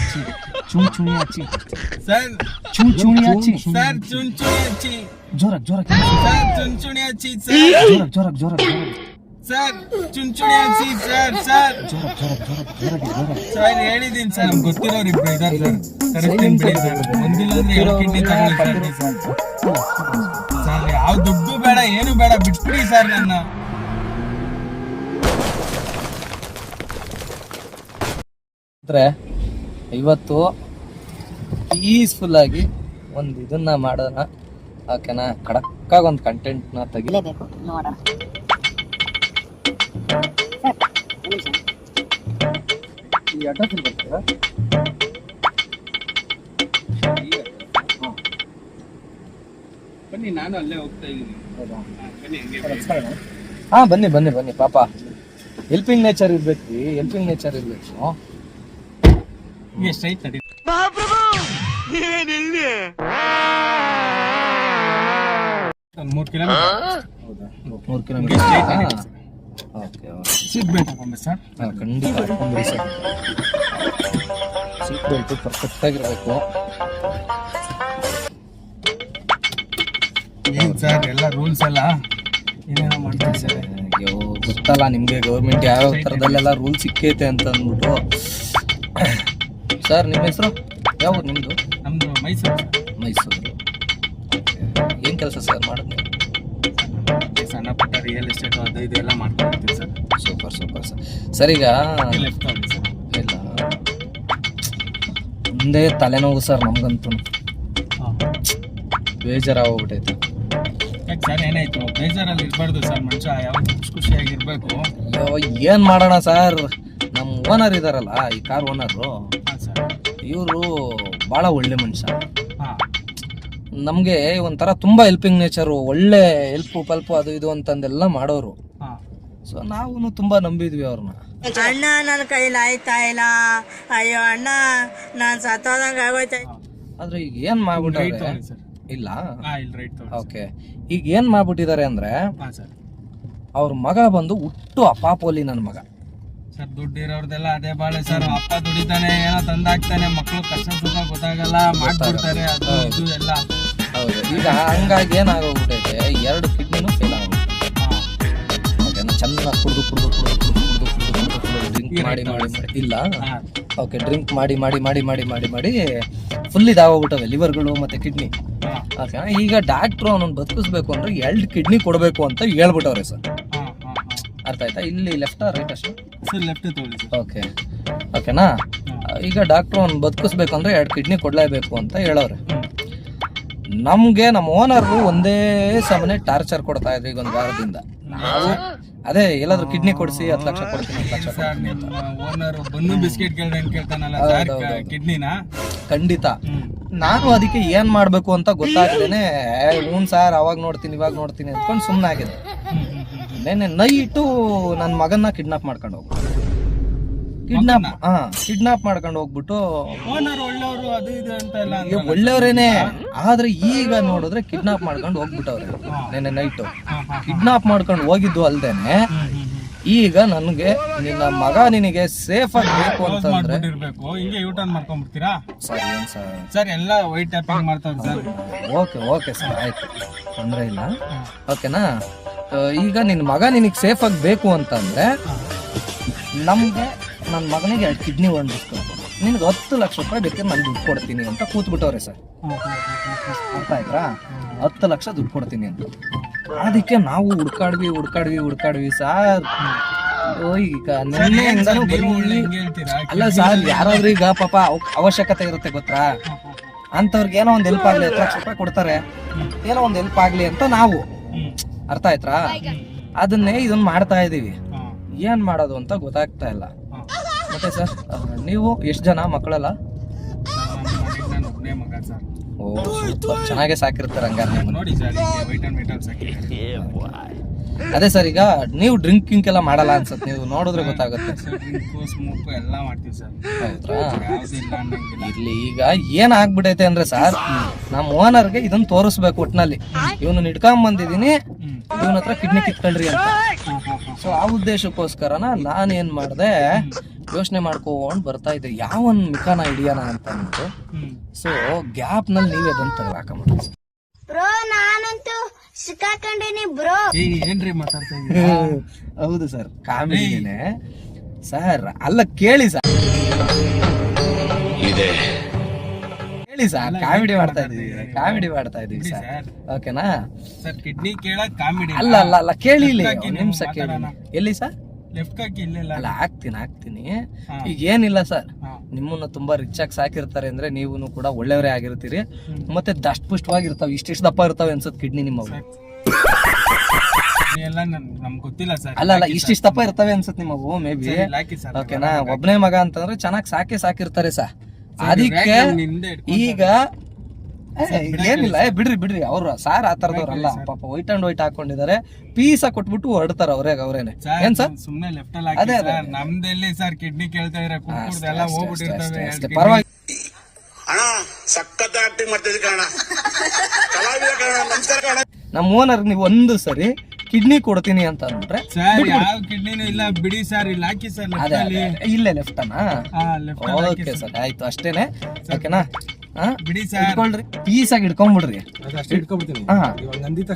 अच्छी चुनचुनी अच्छी सर चुनचुनी अच्छी सर चुनचुनी अच्छी जोरक जोरक सर चुनचुनी अच्छी सर जोरक जोरक जोरक सರ್ ಚುಂಚುಣಿ ಅನ್ಸಿ ಸರ್ ಸರ್ जोरक जोरक जोरक जोरक जोरक ಸರ್ ಹೇಳಿದೀನಿ ಸರ್ ನಮ್ಗೆ ಗೊತ್ತಿರೋರು ಇಬ್ರು ಇದ್ದಾರೆ ಸರ್ ಕರೆಕ್ಟ್ ಬಿಡಿ ಸರ್ ಒಂದಿಲ್ಲ ಅಂದ್ರೆ 2 ಕಿಡ್ನಿ ತಗೊಳ್ಳಿ ಸರ್ ಸರ್ ಯಾವ ದುಡ್ಡು ಬೇಡ ಏನು ಬೇಡ ಬಿಟ್ಬಿಡಿ ಸರ್ ನನ್ನ ಅಂದ್ರೆ ಇವತ್ತು ಪೀಸ್ಫುಲ್ ಆಗಿ ಒಂದು ಇದನ್ನ ಮಾಡೋಣ. ಓಕೆನಾ, ಖಡಕ್ಕಾಗಿ ಒಂದು ಕಂಟೆಂಟ್ನ ತೆಗಿಲೇಬೇಕು ನೋಡೋಣ. ಈ ಅಡ್ರೆಸ್ ಬರ್ತೀರಾ? ಬನ್ನಿ, ನಾನು ಅಲ್ಲೇ ಹೋಗ್ತಾ ಇದ್ದೀನಿ. ಹಾ ಬನ್ನಿ ಬನ್ನಿ ಬನ್ನಿ. ಪಾಪ ಹೆಲ್ಪಿಂಗ್ ನೇಚರ್ ಇರ್ಬೇಕು, ಹೆಲ್ಪಿಂಗ್ ನೇಚರ್ ಇರ್ಬೇಕು. ಎಷ್ಟೈತೆ ತಡಿ ಒಂದು 3 ಕಿಲೋಮೀಟರ್. ಹೌದಾ, 3 ಕಿಲೋಮೀಟರ್. ಓಕೆ ಸೀಟ್ ಬೆಲ್ಟ್ ಹಾಕೊಂಬ ಸರ್. ಖಂಡಿತ ಹಾಕೊಂಡ್ರಿ ಸರ್. ಸೀಟ್ ಬೆಲ್ಟ್ ಪರ್ಫೆಕ್ಟ್ ಆಗಿರ್ಬೇಕು. ಏನ್ ಸರ್ ಎಲ್ಲ ರೂಲ್ಸ್ ಎಲ್ಲ ಏನೇನೋ ಮಾಡ್ತಾರೆ ಸರ್. ಅಯ್ಯೋ ಗೊತ್ತಲ್ಲ ನಿಮ್ಗೆ, ಗೌರ್ಮೆಂಟ್ ಯಾವ ಥರದಲ್ಲೆಲ್ಲ ರೂಲ್ಸ್ ಸಿಕ್ಕೈತೆ ಅಂತ ಅಂದ್ಬಿಟ್ಟು. ಸರ್ ನಿಮ್ಮ ಹೆಸರು ಯಾವ ನಿಮ್ಮದು? ನಮ್ದು ಮೈಸೂರು. ಮೈಸೂರು. ಏನು ಕೆಲಸ ಸರ್ ಮಾಡಿದ್ವಿ? ಸಣ್ಣ ಪುಟ್ಟ ರಿಯಲ್ ಎಸ್ಟೇಟ್ ಅದು ಇದು ಎಲ್ಲ ಮಾಡ್ಕೊಂಡಿರ್ತೀವಿ sir. Super super sir. Sir ಈಗ ಲೆಫ್ಟ್ ತಗೊಳ್ಳಿ ಸರ್. ಇಲ್ಲ ಮುಂದೆ ತಲೆನೋವು ಸರ್ ನಮ್ಗಂತೂ. ಬೇಜಾರಾಗೋಗ್ಬಿಟ್ಟೈತೆ. ಯಾಕೆ ಸರ್ ಏನಾಯ್ತು? ಬೇಜಾರಲ್ಲಿ ಇರಬಾರ್ದು ಸರ್, ಮನುಷ್ಯ ಯಾವಾಗ ಖುಷಿಯಾಗಿರ್ಬೇಕು. ಅಯ್ಯೋ ಏನು ಮಾಡೋಣ ಸರ್, ನಮ್ಮ ಓನರ್ ಇದಾರಲ್ಲ, ಈ ಕಾರ್ ಓನರು, ಹಾಂ ಸರ್. ಇವರು ಭಾಳ ಒಳ್ಳೆ ಮನುಷ್ಯ. ಹಾಂ, ನಮಗೆ ಒಂಥರ ತುಂಬ ಹೆಲ್ಪಿಂಗ್ ನೇಚರು, ಒಳ್ಳೆ ಹೆಲ್ಪು ಪಲ್ಪು ಅದು ಇದು ಅಂತಂದೆಲ್ಲ ಮಾಡೋರು. ಹಾಂ. ಸೊ ನಾವು ತುಂಬ ನಂಬಿದ್ವಿ ಅವ್ರನ್ನ. ಅಣ್ಣ ನನ್ನ ಕೈಲಿ ಆಯ್ತಾ ಇಲ್ಲ, ಅಯ್ಯೋ ಅಣ್ಣ ನಾನು ಸತ್ತೋದಂಗೆ ಆಗೋಯ್ತಾ. ಆದರೆ ಈಗ ಏನು ಮಾಡ್ಬಿಟ್ಟಾರೆ? ತಗೊಳ್ಳಿ ಸರ್. ಇಲ್ಲ ಹಾಂ, ಇಲ್ಲಿ ರೈಟ್ ತಗೊಳ್ಳಿ. ಓಕೆ, ಈಗ ಏನು ಮಾಡ್ಬಿಟ್ಟಿದ್ದಾರೆ ಅಂದರೆ, ಹಾಂ ಸರ್. ಅವ್ರ ಮಗ ಬಂದು ಹುಟ್ಟು ಅಪಾಪೋಲಿ ನನ್ನ ಮಗ. ಸರ್ ದುಡ್ಡು ಇರೋರ್ದೆಲ್ಲ ಅದೇ ಬಾಳೆ ಸರ್. ಅಪ್ಪ ದುಡಿತಾನೆ, ಏನೋ ತಂದಾಕ್ತಾನೆ, ಮಕ್ಕಳು ಕಷ್ಟ ಸುಖ ಗೊತ್ತಾಗಲ್ಲ, ಮಾಡ್ಕೊಡ್ತಾರೆ ಅದು ಇದು ಎಲ್ಲ. ಹೌದು, ಈಗ ಹಂಗಾಗಿ ಏನಾಗೋಗ್ಬಿಟ್ಟೈತೆ, 2 ಕಿಡ್ನಿನೂ ಫೇಲ್ ಆಗೋಗ್ಬಿಟ್ಟೆ. ಓಕೆ, ಚೆನ್ನಾಗಿ ಕುಡಿದು ಡ್ರಿಂಕ್ ಮಾಡಿ ಇಲ್ಲ ಓಕೆ, ಡ್ರಿಂಕ್ ಮಾಡಿ ಫುಲ್ ಇದಾಗೋಗ್ಬಿಟ್ಟವೆ ಲಿವರ್ಗಳು ಮತ್ತೆ ಕಿಡ್ನಿ. ಓಕೆ, ಈಗ ಡಾಕ್ಟ್ರು ಅವನನ್ನು ಬದುಕಿಸ್ಬೇಕು ಅಂದ್ರೆ 2 ಕಿಡ್ನಿ ಕೊಡಬೇಕು ಅಂತ ಹೇಳ್ಬಿಟ್ಟವ್ರೆ ಸರ್. ಅರ್ಥ ಆಯ್ತಾ? ಇಲ್ಲಿ ಲೆಫ್ಟಾ ರೈಟ್ ಅಷ್ಟು? ಸರ್ ಲೆಫ್ಟ್ ತಗೊಳ್ಳಿ ಸರ್. ಓಕೆ ಓಕೆನಾ. ಈಗ ಡಾಕ್ಟ್ರು ಅವ್ನು ಬದುಕಿಸ್ಬೇಕಂದ್ರೆ 2 ಕಿಡ್ನಿ ಕೊಡಲೇಬೇಕು ಅಂತ ಹೇಳವ್ರೆ. ನಮಗೆ ನಮ್ಮ ಓನರು ಒಂದೇ ಸಮನೆ ಟಾರ್ಚರ್ ಕೊಡ್ತಾ ಇದ್ರು ಈಗ 1 ವಾರದಿಂದ. ನಾವು ಅದೇ ಎಲ್ಲಾದ್ರೂ ಕಿಡ್ನಿ ಕೊಡಿಸಿ 10 ಲಕ್ಷ ಕೊಡ್ತೀನಿ, 10 ಲಕ್ಷ ಸರ್ ಕೊಡ್ತೀನಿ ನಿಮ್ಮ ಅಂತ. ಓನರ್ ಬನ್ನು ಬಿಸ್ಕೆಟ್ ಕೇಳ್ತಾನಲ್ಲ ಸರ್, ಕಿಡ್ನಿನ. ಖಂಡಿತ. ನಾನು ಅದಕ್ಕೆ ಏನ್ ಮಾಡ್ಬೇಕು ಅಂತ ಗೊತ್ತಾಗ್ದೇನೆ ಹ್ಞೂ ಸರ್ ಅವಾಗ ನೋಡ್ತೀನಿ ಇವಾಗ ನೋಡ್ತೀನಿ ಅಂದ್ಕೊಂಡು ಸುಮ್ಮನೆ ಆಗಿದೆ. ನೆನ್ನೆ ನೈಟು ನನ್ನ ಮಗನ್ನ ಕಿಡ್ನಾಪ್ ಮಾಡ್ಕೊಂಡು ಹೋಗ್ಬಿಟ್ಟು ಕಿಡ್ನಾಪ್ ಮಾಡ್ಕೊಂಡು ಹೋಗ್ಬಿಟ್ಟು ಓನರ್ ಒಳ್ಳೆಯವರು ಅದು ಇದು ಅಂತ ಎಲ್ಲ ಒಳ್ಳೆಯವರೇನೆ, ಆದ್ರೆ ಈಗ ನೋಡಿದ್ರೆ ಕಿಡ್ನಾಪ್ ಮಾಡ್ಕೊಂಡು ಹೋಗ್ಬಿಟ್ಟವ್ರೆ. ನೆನ್ನೆ ನೈಟು ಕಿಡ್ನಾಪ್ ಮಾಡ್ಕೊಂಡು ಹೋಗಿದ್ದು ಅಲ್ದೇನೆ ಈಗ ನನ್ಗೆ ನಿನ್ನ ಮಗ ನಿನಗೆ ಸೇಫ್ ಆಗಿ ಬೇಕು ಅಂತಂದ್ರೆ ಹಿಂಗೆ ಯೂಟರ್ನ್ ಮಾಡ್ಕೊಂಡ್ಬಿಡ್ತೀರಾ ಸರ್? ಏನ್ ಸರ್ ಸರ್ ಎಲ್ಲ ವೈಟ್ ಟ್ಯಾಪಿಂಗ್ ಮಾಡ್ತಾರೆ ಸರ್. ಓಕೆ ಸರ್, ಆಯ್ತು, ತೊಂದರೆ ಇಲ್ಲ. ಓಕೆನಾ. ಈಗ ನಿನ್ನ ಮಗ ನಿನಗೆ ಸೇಫ್ ಆಗಿ ಬೇಕು ಅಂತಂದ್ರೆ ನಮ್ಗೆ ನನ್ನ ಮಗನಿಗೆ 2 ಕಿಡ್ನಿ ಹೊಂದಿಸ್ಕೊಂಡು ನಿನ್ಗೆ 10 ಲಕ್ಷ ರೂಪಾಯಿ ಬೇಕಾದ್ರೆ ನಾನು ದುಡ್ಡು ಕೊಡ್ತೀನಿ ಅಂತ ಕೂತ್ಬಿಟ್ಟವ್ರೆ ಸರ್. ಅರ್ಥ ಆಯ್ತಾ? 10 ಲಕ್ಷ ದುಡ್ಡು ಕೊಡ್ತೀನಿ ಅಂತ. ಅದಕ್ಕೆ ನಾವು ಹುಡ್ಕಾಡ್ವಿ ಸರ್. ಈಗ ಅಲ್ಲ ಸರ್, ಯಾರಾದ್ರೂ ಈಗ ಪಾಪ ಅವಶ್ಯಕತೆ ಇರುತ್ತೆ ಗೊತ್ತಾ, ಅಂತವ್ರಿಗೆ ಏನೋ ಒಂದು ಹೆಲ್ಪ್ ಆಗ್ಲಿ, 10 ಲಕ್ಷ ರೂಪಾಯಿ ಕೊಡ್ತಾರೆ, ಏನೋ ಒಂದು ಹೆಲ್ಪ್ ಆಗ್ಲಿ ಅಂತ ನಾವು. ಅರ್ಥ ಆಯ್ತಾ? ಇದನ್ನ ಮಾಡ್ತಾ ಇದೀವಿ. ಏನ್ ಮಾಡೋದು ಅಂತ ಗೊತ್ತಾಗ್ತಾ ಇಲ್ಲ. ಮತ್ತೆ ಸರ್ ನೀವು ಎಷ್ಟು ಜನ ಮಕ್ಕಳಲ್ಲ? ಒಬ್ಬನೇ ಮಗ ಸರ್. ಓ ಸೂಪರ್, ಚೆನ್ನಾಗೇ ಸಾಕಿರ್ತಾರೆ ಹಂಗಾರೆ ನೋಡಿ ಸರ್, ವೈಟ್ ಅಂಡ್ ವೈಟ್ ಅಲ್ಲಿ ಸಾಕಿದ್ದಾರೆ. ಅದೇ ಸರ್, ಈಗ ನೀವು ಡ್ರಿಂಕಿಂಗ್ ಎಲ್ಲ ಮಾಡಲ್ಲ ಅನ್ಸತ್ತೆ, ನೀವು ನೋಡಿದ್ರೆ ಗೊತ್ತಾಗುತ್ತೆ. ಸ್ಮೋಕ್ ಎಲ್ಲ ಮಾಡ್ತೀವಿ ಸರ್. ಇರ್ಲಿ, ಈಗ ಏನ್ ಆಗ್ಬಿಟ್ಟೈತೆ ಅಂದ್ರೆ ಸರ್, ನಮ್ಮ ಓನರ್ಗೆ ಇದನ್ನ ತೋರಿಸ್ಬೇಕು ಒಟ್ನಲ್ಲಿ. ಇವನು ಇಟ್ಕೊಂಡ್ ಬಂದಿದೀನಿ, ಇವನ ಹತ್ರ ಕಿಡ್ನಿ ಕಿತ್ಕೊಳ್ರಿ ಅಂತ. ಸೊ ಆ ಉದ್ದೇಶಕ್ಕೋಸ್ಕರನ ನಾನು ಏನ್ ಮಾಡಿದೆ, ಯೋಚನೆ ಮಾಡ್ಕೊಂಡು ಬರ್ತಾ ಇದ್ದೆ ಯಾವನ್ ಮಿಕಾನ ಹಿಡಿಯೋಣ ಅಂತ ಅಂದ್ಬಿಟ್ಟು. ಸೊ ಗ್ಯಾಪ್ ನಲ್ಲಿ ನೀವೇ ಬಂದು ತೆಗೆದಾಕಂಬಿಡಿ. ಬ್ರೋ ನಾನಂತೂ ಸಿಕ್ಕಾಕೊಂಡೇನಿ ಬ್ರೋ. ಏನ್ರಿ ಮಾತಾಡ್ತಾ ಇದ್ದೀರಿ? ಹೌದು ಸರ್, ಕಾಮಿಡಿನೇ ಸರ್. ಅಲ್ಲ ಕೇಳಿ ಸರ್, ಹೇಳಿ ಸರ್, ಕಾಮಿಡಿ ಮಾಡ್ತಾ ಇದೀವಿ ಸರ್, ಓಕೆನಾ ಸರ್? ಕಿಡ್ನಿ ಕೇಳಕ್ ಕಾಮಿಡಿ ಅಲ್ಲ ಅಲ್ಲ ಅಲ್ಲ, ಕೇಳಿ ಇಲ್ಲಿ ನಿಮಿಷ ಕೇಳಿ. ಎಲ್ಲಿ ಸರ್? ಲೆಫ್ಟ್ ಹಾಕಿ ಇಲ್ಲ ಅಲ್ಲ ಹಾಕ್ತೀನಿ. ಈಗ ಏನಿಲ್ಲ ಸರ್, ನಿಮ್ಮನ್ನ ತುಂಬಾ ರಿಚ್ ಆಗಿ ಸಾಕಿರ್ತಾರೆ ಅಂದ್ರೆ ನೀವು ಕೂಡ ಒಳ್ಳೆಯವರೇ ಆಗಿರ್ತೀರಿ. ಮತ್ತೆ ದಷ್ಟ ಪುಷ್ಟವಾಗಿರ್ತಾವ, ಇಷ್ಟಿಷ್ಟು ದಪ್ಪ ಇರ್ತಾವೆ ಅನ್ಸತ್ ಕಿಡ್ನಿ ನಿಮ್ಮವು. ಎಲ್ಲ ನಮ್ಗೆ ಗೊತ್ತಿಲ್ಲ ಸರ್. ಅಲ್ಲ ಅಲ್ಲ, ಇಷ್ಟಿಷ್ಟು ದಪ್ಪ ಇರ್ತವೆ ಅನ್ಸತ್ ನಿಮ್ಮವು ಮೇ ಬಿ, ಓಕೆನಾ? ಒಬ್ನೇ ಮಗ ಅಂತಂದ್ರೆ ಚೆನ್ನಾಗಿ ಸಾಕಿರ್ತಾರೆ ಸರ್. ಅದಕ್ಕೆ ಈಗ ಏನಿಲ್ಲ, ಬಿಡ್ರಿ ಅವ್ರು ಸಾರ್ ಆತರದವ್ರಲ್ಲ ಪಾಪ. ವೈಟ್ ಅಂಡ್ ವೈಟ್ ಹಾಕೊಂಡಿದ್ದಾರೆ, ಪೀಸ ಕೊಟ್ಬಿಟ್ಟು ಹೊರಡ್ತಾರ ಅವ್ರೇನೆ. ಏನ್ ಸರ್ ಸುಮ್ನೆ ಲೆಫ್ಟ್ ಅಲ್ಲಿ ಅದೇ ನಮ್ದೆಲ್ಲಿ ಸರ್ ಕಿಡ್ನಿ ಕೇಳ್ತಾ ಇದ್ರೆ ಎಲ್ಲ ಹೋಗ್ಬಿಟ್ಟಿರ್ತವೆ. ಪರವಾಗಿ ನಮ್ಮ ಓನರ್ ನೀವು ಒಂದು ಸರಿ ಕಿಡ್ನಿ ಕೊಡ್ತೀನಿ ಅಂತ ಅಂದ್ಬಿಟ್ರೆ ಸರ್ ಯಾವ ಕಿಡ್ನಿನೂ ಇಲ್ಲ ಬಿಡಿ ಸರ್, ಇಲ್ಲಿ ಹಾಕಿ ಸರ್. ಇಲ್ಲೇ ಲೆಫ್ಟ್ ಅನ್ನ ಓಕೆ ಸರ್, ಆಯ್ತು ಅಷ್ಟೇನೆ, ಓಕೆನಾ? ಬಿಡಿ ಸರ್, ಇಟ್ಕೊಳ್ರಿ, ಪೀಸ್ ಆಗಿ ಇಟ್ಕೊಂಡ್ಬಿಡ್ರಿ,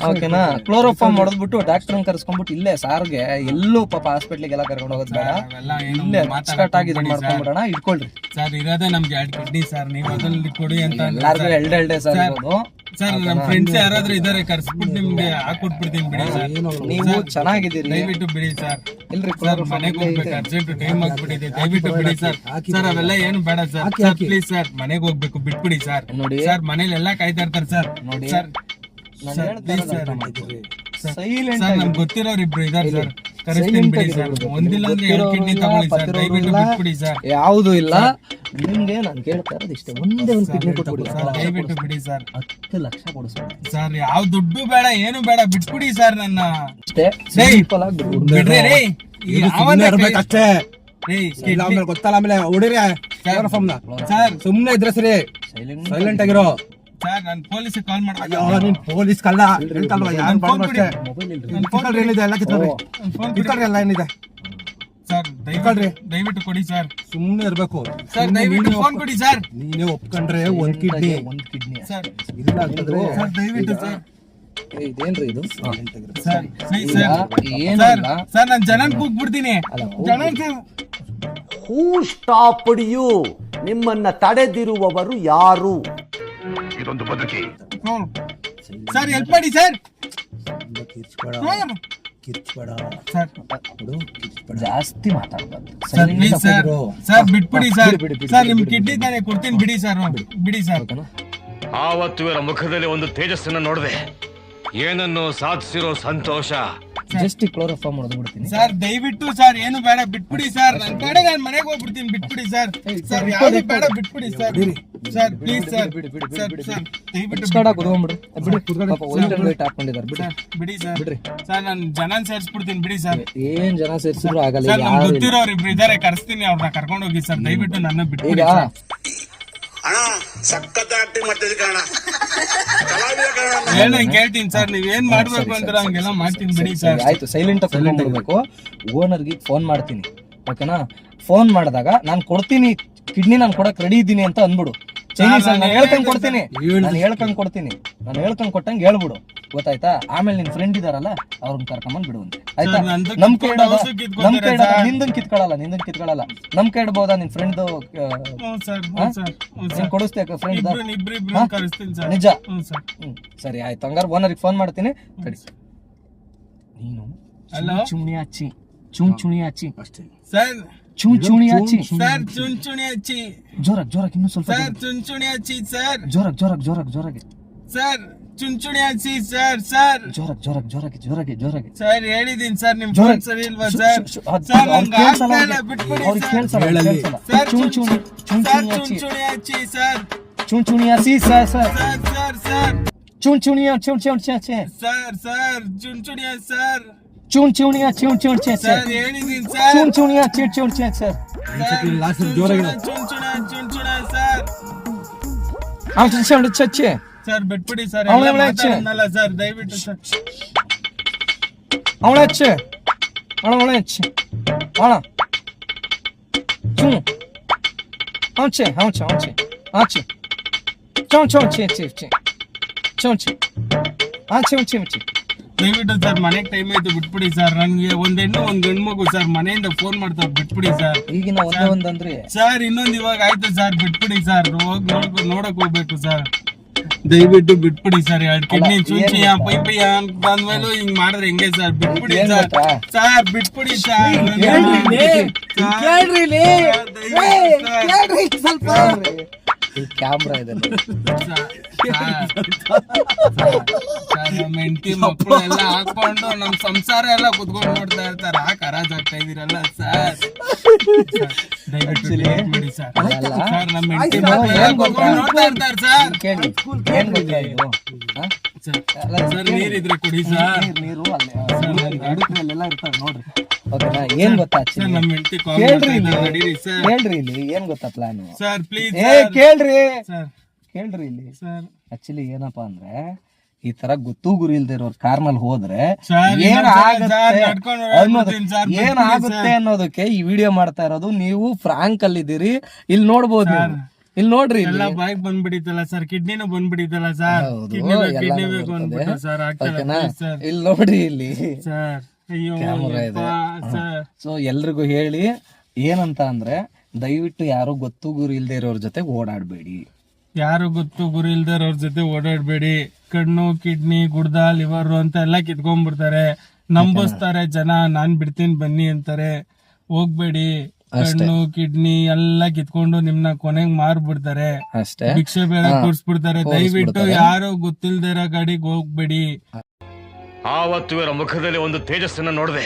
ಓಕೆನಾ? ಕ್ಲೋರೋಫಾರ್ಮ್ ಹೊಡೆದ್ಬಿಟ್ಟು ಡಾಕ್ಟರ್ ಕರ್ಸ್ಕೊಂಡ್ಬಿಟ್ಟು ಇಲ್ಲೇ ಸಾರ್ಗೆ ಎಲ್ಲೂ ಪಾಪ ಹಾಸ್ಪಿಟ್ಲಿಗೆ ಎಲ್ಲ ಕರ್ಕೊಂಡು ಹೋಗೋದು ಬೇಡ, ಇಲ್ಲೇ ಅಚ್ಚುಕಟ್ ಆಗಿ ಮಾಡ್ಕೊಂಡ್ಬಿಡೋಣ. ಇಟ್ಕೊಳ್ರಿ ಸರ್, ಇರೋದೇ ನಮ್ಗೆ 2 ಕಿಡ್ನಿ ಸರ್, ನೀವು ಅದ್ರಲ್ಲಿ ಕೊಡಿ ಅಂತ ಎಲ್ಲಾರ್ಗು ಎರಡೇ ಸರ್ ಇರೋದು. ಸರ್ ನಮ್ಮ ಫ್ರೆಂಡ್ಸ್ ಯಾರಾದ್ರೂ ಇದಾರೆ, ಕರ್ಸ್ಬಿಟ್ಟು ನಿಮ್ಗೆ ಹಾಕೊಟ್ಬಿಡ್ತೀನಿ ಬಿಡಿ ಸರ್. ನೀವು ಚೆನ್ನಾಗಿದ್ದೀರಿ, ದಯವಿಟ್ಟು ಬಿಡಿ ಸರ್. ಇಲ್ರಿ ಸರ್ ಮನೆಗೆ ಹೋಗ್ಬೇಕು, ಅರ್ಜೆಂಟ್ ಟೈಮ್ ಆಗ್ಬಿಟ್ಟಿದೆ, ದಯವಿಟ್ಟು ಬಿಡಿ ಸರ್. ಸರ್ ಅವೆಲ್ಲ ಏನು ಬೇಡ ಸರ್, ಸರ್ ಪ್ಲೀಸ್ ಸರ್, ಮನೆಗೆ ಹೋಗ್ಬೇಕು, ಬಿಟ್ಬಿಡಿ ಸರ್. ನೋಡಿ ಸರ್ ಮನೇಲಿ ಎಲ್ಲ ಕಾಯ್ತಾ ಇರ್ತಾರೆ ಸರ್. ನೋಡಿ sir please sir, silent sir ನಮ್ಗೆ ಗೊತ್ತಿರೋರು ಇಬ್ರು ಇದಾರೆ ಸರ್, ಕರೆಸ್ತೀನಿ ಬಿಡಿ ಸರ್. ಒಂದಿಲ್ಲ ಅಂದ್ರೆ 2 ಕಿಡ್ನಿ ತಗೊಳ್ಳಿ ಸರ್, ದಯವಿಟ್ಟು ಬಿಟ್ಬಿಡಿ ಸರ್. ಯಾವುದು ಇಲ್ಲ ನಿಮ್ಗೆ ನಾನು ಕೇಳ್ತಾ ಇರೋದು ಇಷ್ಟೇ, ಒಂದೇ ಒಂದು ಕಿಡ್ನಿ ಕೊಟ್ಬಿಡಿ ಸರ್, ದಯವಿಟ್ಟು ಬಿಡಿ ಸರ್. 10 ಲಕ್ಷ ಕೊಡಿಸ್ಬಿಡಿ ಸರ್, ಯಾವ ದುಡ್ಡು ಬೇಡ, ಏನು ಬೇಡ, ಬಿಟ್ಬಿಡಿ ಸರ್ ನನ್ನ. ಅಷ್ಟೇ, ಸಿಂಪಲ್ ಆಗಿ ಬಿಡ್ರಿ ರೀ. ಅಷ್ಟೇ ಗೊತ್ತಲ್ಲ, ಆಮೇಲೆ ಹೊಡಿರಿ ಸರ್. ಸುಮ್ನೆ ಇದ್ರೆ ಸರಿ, ಸೈಲೆಂಟ್ ಆಗಿರೋ ಸರ್. ನಾನು ಪೊಲೀಸ್ ಕಾಲ್ ಮಾಡ್ತೀನಿ. ನೀನ್ ಪೊಲೀಸ್ ಕಲ್ಲ ಏನಿದೆ ಎಲ್ಲ ಕಿತ್ಕೊಳ್ರಿ, ಎಲ್ಲ ಏನಿದೆ ಸರ್. ದಯವಿಟ್ಟು ಕೊಡಿ ಸರ್, ಸುಮ್ನೆ ಇರ್ಬೇಕು ಸರ್. ದಯವಿಟ್ಟು ಫೋನ್ ಕೊಡಿ ಸರ್. ನೀನೇ ಒಪ್ಕೊಂಡ್ರೆ ಒಂದ್ ಕಿಡ್ನಿ ಸರ್, ಇಲ್ಲ ಅಂತಂದ್ರೆ ಸರ್ ದಯವಿಟ್ಟು ಸರ್. ಇದೇನ್ರಿ ಇದು ಸರ್ ಪ್ಲೀಸ್ ಸರ್. ಸರ್ ನಾನು ಜನನ್ ಕೂಗ್ಬಿಡ್ತೀನಿ. ಹೂ ಸ್ಟಾಪ್ಡ್ ಯು? ನಿಮ್ಮನ್ನ ತಡೆದಿರುವವರು ಯಾರು? ಇದೊಂದು ಬದುಕಿ. ಸರ್ ಹೆಲ್ಪ್ ಮಾಡಿ ಸರ್. ಕಿರ್ಚ್ಬೇಡ ಸರ್, ಜಾಸ್ತಿ ಮಾತಾಡ್ಬಾರ್ದು ಸರ್ ಪ್ಲೀಸ್ ಸರ್. ಸರ್ ಬಿಟ್ಬಿಡಿ ಸರ್. ಸರ್ ನಿಮ್ ಕಿಡ್ನಿ ತಾನೇ ಕೊಡ್ತೀನಿ, ಬಿಡಿ ಸರ್, ಬಿಡಿ ಸರ್. ಆವತ್ತು ಇವರ ಮುಖದಲ್ಲಿ ಒಂದು ತೇಜಸ್ಸನ್ನ ನೋಡಿದೆ, ಏನನ್ನು ಸಾಧಿಸಿರೋ ಸಂತೋಷ. ಜಸ್ಟ್ ಕ್ಲೋರೋಫಾರ್ಮ್ ಹೊಡೆದ್ಬಿಡ್ತೀನಿ ಸರ್. ದಯವಿಟ್ಟು ಸರ್, ಏನು ಬೇಡ, ಬಿಟ್ಬಿಡಿ ಸರ್. ನನ್ನ ಕಡೆ ನಾನು ಮನೆಗೆ ಹೋಗ್ಬಿಡ್ತೀನಿ, ಬಿಟ್ಬಿಡಿ ಸರ್. ಸರ್ ಯಾವ್ದು ಬೇಡ, ಬಿಟ್ಬಿಡಿ sir. Sir please sir. Sir sir ದಯವಿಟ್ಟು ಬಿಡಿ ಸರ್. ಬಿಡಿ ಸರ್, ನಾನು ಜನನ್ ಸೇರಿಸ್ಬಿಡ್ತೀನಿ, ಬಿಡಿ ಸರ್. ಏನ್ ಜನ ಸೇರಿಸಿದ್ರು ಆಗಲ್ಲ. ಸರ್ ನಮ್ಗೆ ಗೊತ್ತಿರೋರು ಇಬ್ರು ಇದಾರೆ, ಕರ್ಸ್ತೀನಿ, ಅವ್ರನ್ನ ಕರ್ಕೊಂಡು ಹೋಗಿ ಸರ್. ದಯವಿಟ್ಟು ನನ್ನ ಬಿಟ್ಬಿಡಿ ಸರ್. ಕೇಳ್ತೀನಿ ಸರ್, ನೀವ್ ಏನ್ ಮಾಡ್ಬೇಕು ಅಂದ್ರೆ ಹಂಗೆಲ್ಲ ಮಾಡ್ತೀನಿ, ಬಿಡಿ ಸರ್. ಆಯ್ತು, ಸೈಲೆಂಟ್ ಮಾಡ್ಬೇಕು. ಓನರ್ಗೆ ಫೋನ್ ಮಾಡ್ತೀನಿ, ಓಕೆನಾ? ಫೋನ್ ಮಾಡಿದಾಗ ನಾನು ಕೊಡ್ತೀನಿ ಕಿಡ್ನಿ, ನಾನು ಕೊಡಕ್ ರೆಡಿ ಇದ್ದೀನಿ ಅಂತ ಅಂದ್ಬಿಡು. ಚೈನೀಸ್ ನಾನು ಹೇಳ್ಕೊಂಡ್ ಕೊಡ್ತೀನಿ, ನಾನು ಹೇಳ್ಕೊಂಡ್ ಕೊಟ್ಟಂಗೆ ಹೇಳ್ಬಿಡು, ಗೊತ್ತಾಯ್ತಾ? ಆಮೇಲೆ ನಿನ್ ಫ್ರೆಂಡ್ ಇದಾರಲ್ಲ, ಅವ್ರನ್ನ ಕರ್ಕೊಂಡ್ ಬಿಡುವಂತೆ, ಆಯ್ತಾ? ನಮ್ ಕೈ ನಿಂದನ್ ಕಿತ್ಕೊಳ್ಳಲ್ಲ, ನಮ್ ಕೈ ಇಡ್ಬೋದಾ? ನಿನ್ ಫ್ರೆಂಡ್ ಕೊಡಿಸ್ತೇ ಫ್ರೆಂಡ್ ನಿಜ? ಸರಿ ಆಯ್ತು, ಹಂಗಾರೆ ಓನರ್ಗೆ ಫೋನ್ ಮಾಡ್ತೀನಿ. ನೀನು ಚುಣಿ ಹಚ್ಚಿ ಅಷ್ಟೇ ಸರ್. ಚುಣಿ ಹಚ್ಚಿ ಸರ್, ಚುಂಚುಣಿ ಹಚ್ಚಿ ಜೋರಾಗಿ ಇನ್ನೂ ಸ್ವಲ್ಪ ಸರ್. ಚುಂಚುಣಿ ಹಚ್ಚಿ ಸರ್. ಜೋರಾಗಿ ಸರ್. ಚುಂಚುಣಿ ಹಚ್ಚಿ ಸರ್. ಸರ್ ಜೋರಾಗಿ ಸರ್, ಹೇಳಿದೀನಿ ಸರ್, ನಿಮ್ ಫೋನ್ ಸರಿ ಇಲ್ವಾ ಸರ್? ಸರ್ ನಂಗೆ ಆಗ್ತಾ ಇಲ್ಲ, ಬಿಟ್ಬಿಡಿ ಸರ್. ಸರ್ ಚುಂಚುಣಿ ಹಚ್ಚಿ ಸರ್. ಚುಣಿ ಹಚ್ಚಿ ಸರ್. Sir sir sir. ಚುಣಿ ಹಚ್ಚಿ ಸರ್ ಸರ್. ಚುಂಚುಣಿ ಹಚ್ಚಿ ಸರ್. ಸರ್ ಹೇಳಿದೀನಿ ಸರ್. ಚುಣಿ ಹಚ್ಚಿ ಸರ್. ಚುಂಚುಣಿ ಸರ್, ಬಿಟ್ಬಿಡಿ ಸರ್. ಮಾತಾಡಲ್ಲ ಸರ್, ದಯವಿಟ್ಟು ಸರ್. ಅವಳ ಹಚ್ಚ ಚೂ ಹೌಚೆ ಹೌಚೆ ಹೌಚೆ ಆಚೆ ಚೌ ಚೌ ಚೆ ಚೆ ಚೆ ಚೌ ಚೆ ಆಚೆ ಉಚೆ ಉಚೆ. ದಯವಿಟ್ಟು ಸರ್ ಮನೆಗೆ ಟೈಮ್ ಆಯ್ತು ಬಿಟ್ಬಿಡಿ ಸರ್. ನನ್ಗೆ ಒಂದ್ ಹೆಣ್ಣು ಒಂದ್ ಗಂಡು ಮಗು ಸರ್, ಮನೆಯಿಂದ ಫೋನ್ ಮಾಡ್ತಾರೆ ಬಿಟ್ಬಿಡಿ ಸರ್. ಈಗಿನ ಒಂದೇ ಒಂದಂದ್ರೆ ಸರ್ ಇನ್ನೊಂದ್ ಇವಾಗ ಆಯ್ತು ಸರ್, ಬಿಟ್ಬಿಡಿ ಸರ್. ಹೋಗಿ ನೋಡಕ್ ಹೋಗ್ಬೇಕು ಸರ್. ದಯವಿಟ್ಟು ಬಿಟ್ಬಿಡಿ ಸರ್. 2 ಕಿಡ್ನಿ ಚುಂಚಿಯ ಪೈಪಿಯ ಅಂದ್ಮೇಲೂ ಹಿಂಗ್ ಮಾಡಿದ್ರೆ ಹೆಂಗೆ ಸರ್? ಬಿಟ್ಬಿಡಿ ಸರ್. ಸರ್ ಬಿಟ್ಬಿಡಿ ಸರ್. ಸ್ವಲ್ಪ ಕ್ಯಾಮ್ರಾ ಇದೆ ನಮ್ಮ ಹೆಂಡತಿ ಮಕ್ಕಳು ಎಲ್ಲ ಹಾಕೊಂಡು ನಮ್ ಸಂಸಾರ ಎಲ್ಲ ಕುತ್ಕೊಂಡು ನೋಡ್ತಾ ಇರ್ತಾರೆ. ಹರಾಜ್ ಆಗ್ತಾ ಇದೀರಲ್ಲ ಸರ್. ದಯವಿಟ್ಟು ಬಿಡಿ ಸರ್. ಸರ್ ನಮ್ಮ ಹೆಂಡತಿ ಮಕ್ಕಳು ನೋಡ್ತಾ ಇರ್ತಾರೆ ಸರ್. ಕೇಳಿ ಏನ್ ಗೊತ್ತಾ ಇದು? ಸರ್ ನೀರಿದ್ರೆ ಕುಡಿ ಸರ್. ನೀರು ಅಲ್ಲೆಲ್ಲ ಇರ್ತಾವೆ ನೋಡ್ರಿ. ಓಕೆನಾ? ಏನ್ ಗೊತ್ತಾ ಸರ್ ನಮ್ಮ ಹೆಂಡತಿ ಕೇಳ್ರಿ ನಡೀರಿ ಸರ್. ಕೇಳ್ರಿ ಇಲ್ಲಿ ಏನ್ ಗೊತ್ತಾ ಪ್ಲಾನ್? ಸರ್ ಪ್ಲೀಸ್ ಕೇಳ್ರಿ ಸರ್. ಕೇಳ್ರಿ ಇಲ್ಲಿ. ಸರ್ ಆಕ್ಚುಲಿ ಏನಪ್ಪಾ ಅಂದ್ರೆ ಈ ತರ ಗೊತ್ತು ಗುರಿ ಇಲ್ದೇ ಇರೋರ್ ಕಾರ್ನಲ್ಲಿ ಹೋದ್ರೆ ಸರ್, ಏನಾಗುತ್ತೆ ಅನ್ನೋದಕ್ಕೆ ಈ ವಿಡಿಯೋ ಮಾಡ್ತಾ ಇರೋದು. ನೀವು ಫ್ರಾಂಕ್ ಅಲ್ಲಿ ಇದ್ದೀರಿ, ಇಲ್ಲಿ ನೋಡ್ಬೋದು ನೀವು. ಇಲ್ಲಿ ನೋಡ್ರಿ ಎಲ್ಲ ಬಾಯ್ಗ್ ಬಂದ್ಬಿಡಿತಲ್ಲ ಸರ್. ಕಿಡ್ನಿನೂ ಬಂದ್ಬಿಡಿತಲ್ಲ ಸರ್. ಕಿಡ್ನಿ ಬೇಕು ಅಂದ್ಬಿಟ್ಟು ಸರ್. ಆಗ್ತಲ್ಲ ಸರ್. ಇಲ್ಲಿ ನೋಡ್ರಿ ಇಲ್ಲಿ ಸರ್. ಅಯ್ಯೋ ಕ್ಯಾಮರಾ ಇದೆ. ಸರ್. ಸೊ ಎಲ್ರಿಗೂ ಹೇಳಿ ಏನಂತ ಅಂದ್ರೆ ದಯವಿಟ್ಟು ಯಾರು ಗೊತ್ತು ಗುರಿ ಇಲ್ದೇ ಇರೋರ್ ಜೊತೆ ಓಡಾಡ್ಬೇಡಿ. ಯಾರು ಗೊತ್ತು ಗುರಿ ಇಲ್ದಾರ ಅವ್ರ ಜೊತೆ ಓಡಾಡ್ಬೇಡಿ. ಕಣ್ಣು ಕಿಡ್ನಿ ಗುಡ್ದ ಲಿವರ್ ಅಂತ ಎಲ್ಲ ಕಿತ್ಕೊಂಡ್ಬಿಡ್ತಾರೆ. ನಂಬಿಸ್ತಾರೆ ಜನ. ನಾನ್ ಬಿಡ್ತೀನಿ ಬನ್ನಿ ಅಂತಾರೆ. ಹೋಗ್ಬೇಡಿ. ಕಣ್ಣು ಕಿಡ್ನಿ ಎಲ್ಲ ಕಿತ್ಕೊಂಡು ನಿಮ್ನ ಕೊನೆಗ್ ಮಾರ್ಬಿಡ್ತಾರೆ. ಅಷ್ಟೇ. ಭಿಕ್ಷೆ ಬೇರೆ ಕೂರ್ಸ್ಬಿಡ್ತಾರೆ. ದಯವಿಟ್ಟು ಯಾರು ಗೊತ್ತಿಲ್ದೇ ಇರೋ ಗಾಡಿಗೆ ಹೋಗ್ಬೇಡಿ. ಆವತ್ತು ಇವರ ಮುಖದಲ್ಲಿ ಒಂದು ತೇಜಸ್ಸನ್ನ ನೋಡಿದೆ.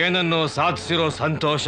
ಏನನ್ನು ಸಾಧಿಸಿರೋ ಸಂತೋಷ